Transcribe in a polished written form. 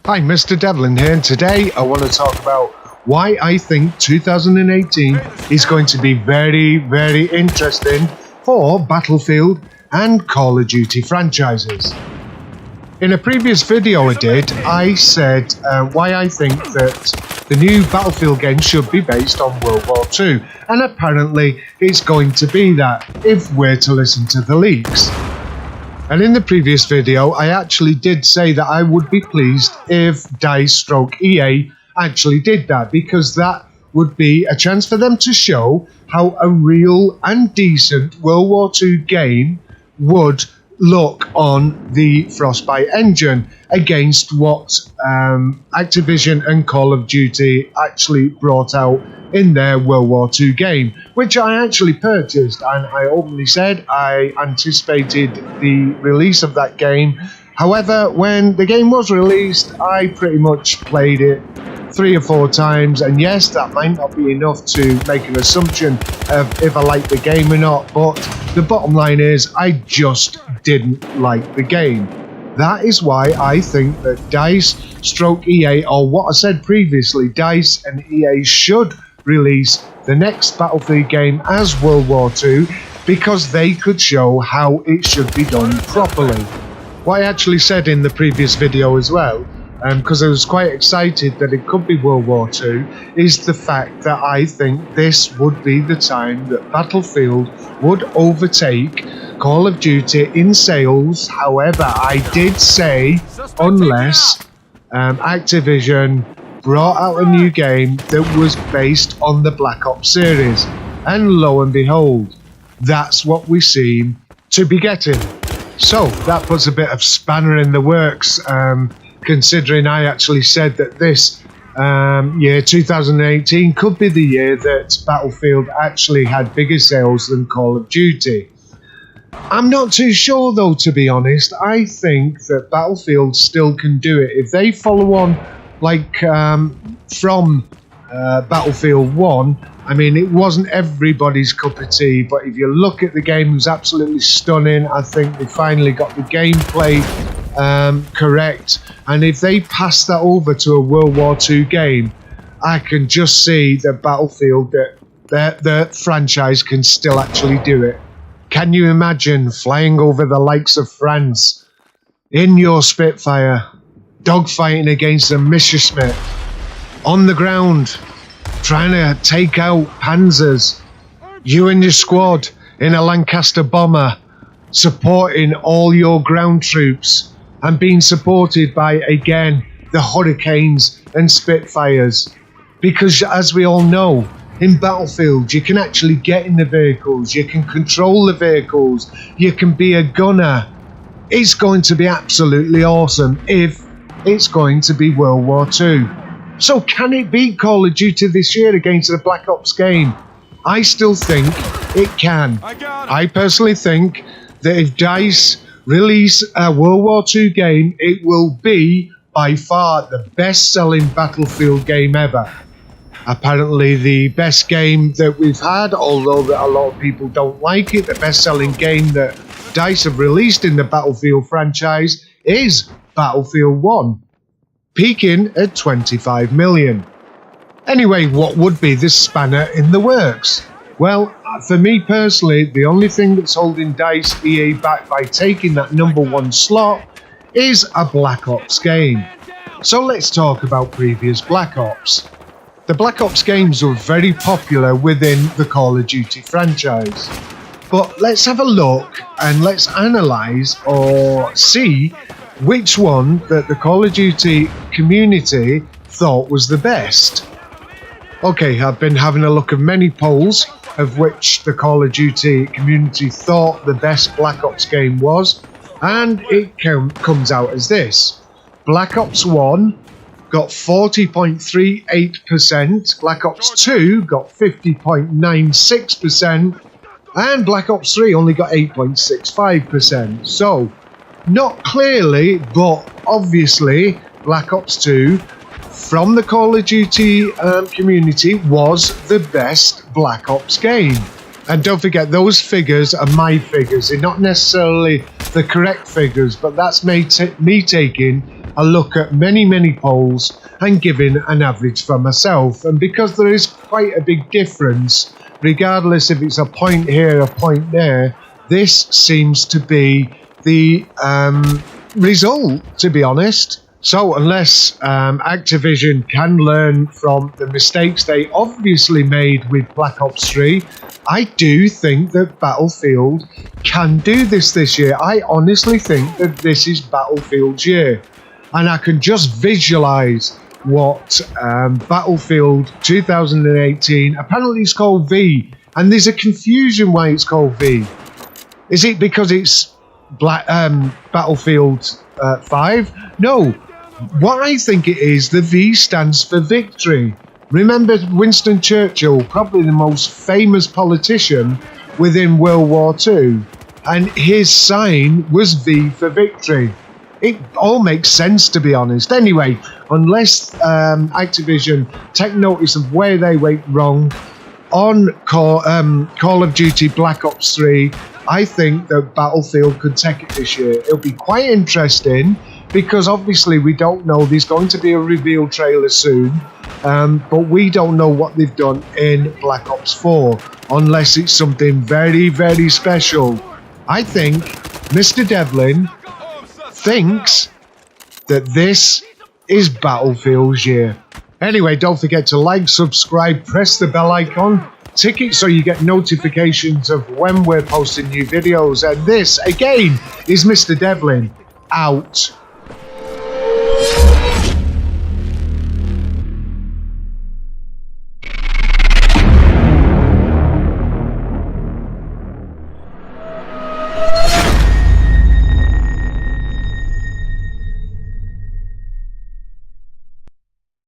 Hi, Mr. Devlin here, and today I want to talk about why I think 2018 is going to be very, very interesting for Battlefield and Call of Duty franchises. In a previous video I said why I think that the new Battlefield game should be based on World War II, and apparently it's going to be that if we're to listen to the leaks. And in the previous video, I actually did say that I would be pleased if DICE/EA actually did that, because that would be a chance for them to show how a real and decent World War II game would look on the Frostbite engine against what Activision and Call of Duty actually brought out in their World War II game, which I actually purchased, and I openly said I anticipated the release of that game. However, when the game was released, I pretty much played it 3 or 4 times, and yes, that might not be enough to make an assumption of if I like the game or not, but the bottom line is I just didn't like the game. That is why I think that DICE/EA, or what I said previously, DICE and EA should release the next Battlefield game as World War II, because they could show how it should be done properly. What I actually said in the previous video as well, because I was quite excited that it could be World War II, is the fact that I think this would be the time that Battlefield would overtake Call of Duty in sales. However, I did say unless Activision brought out a new game that was based on the Black Ops series, and lo and behold, that's what we seem to be getting. So that puts a bit of spanner in the works, considering I actually said that this year 2018 could be the year that Battlefield actually had bigger sales than Call of Duty. I'm not too sure though, to be honest. I think that Battlefield still can do it if they follow on like from Battlefield 1. I mean, it wasn't everybody's cup of tea, but if you look at the game, it was absolutely stunning. I think they finally got the gameplay correct, and if they pass that over to a World War II game, I can just see that Battlefield, that the franchise can still actually do it. Can you imagine flying over the likes of France in your Spitfire, dogfighting against a Messerschmitt, on the ground, trying to take out Panzers, you and your squad in a Lancaster bomber, supporting all your ground troops, and being supported by, again, the Hurricanes and Spitfires? Because as we all know, in Battlefield, you can actually get in the vehicles, you can control the vehicles, you can be a gunner. It's going to be absolutely awesome if it's going to be World War II. So can it beat Call of Duty this year against the Black Ops game? I still think it can. I personally think that if DICE release a World War II game, it will be by far the best-selling Battlefield game ever. Apparently the best game that we've had, although that a lot of people don't like it, the best-selling game that DICE have released in the Battlefield franchise is Battlefield 1, peaking at 25 million. Anyway, what would be the spanner in the works? Well, for me personally, the only thing that's holding DICE/EA back by taking that #1 slot is a Black Ops game. So let's talk about previous Black Ops. The Black Ops games were very popular within the Call of Duty franchise. But let's have a look and let's analyse or see which one that the Call of Duty community thought was the best. Okay, I've been having a look at many polls of which the Call of Duty community thought the best Black Ops game was, and it comes out as this. Black Ops 1 got 40.38%, Black Ops 2 got 50.96%, and Black Ops 3 only got 8.65%. So, not clearly, but obviously, Black Ops 2 from the Call of Duty community was the best Black Ops game. And don't forget, those figures are my figures. They're not necessarily the correct figures, but that's me taking a look at many polls and giving an average for myself. And because there is quite a big difference, regardless if it's a point here, a point there, this seems to be the result, to be honest. So unless Activision can learn from the mistakes they obviously made with Black Ops 3, I do think that Battlefield can do this year. I honestly think that this is Battlefield's year. And I can just visualize what Battlefield 2018, apparently it's called V, and there's a confusion why it's called V. Is it because it's Battlefield 5? No. What I think it is, the V stands for victory. Remember Winston Churchill, probably the most famous politician within World War II, and his sign was V for victory. It all makes sense, to be honest. Anyway, unless Activision take notice of where they went wrong on Call of Duty Black Ops 3, I think that Battlefield could take it this year. It'll be quite interesting because obviously we don't know. There's going to be a reveal trailer soon, but we don't know what they've done in Black Ops 4 unless it's something very special. I think Mr. Devlin thinks that this is Battlefield's year. Anyway, don't forget to like, subscribe, press the bell icon, tick it so you get notifications of when we're posting new videos. And this, again, is Mr. Devlin, out.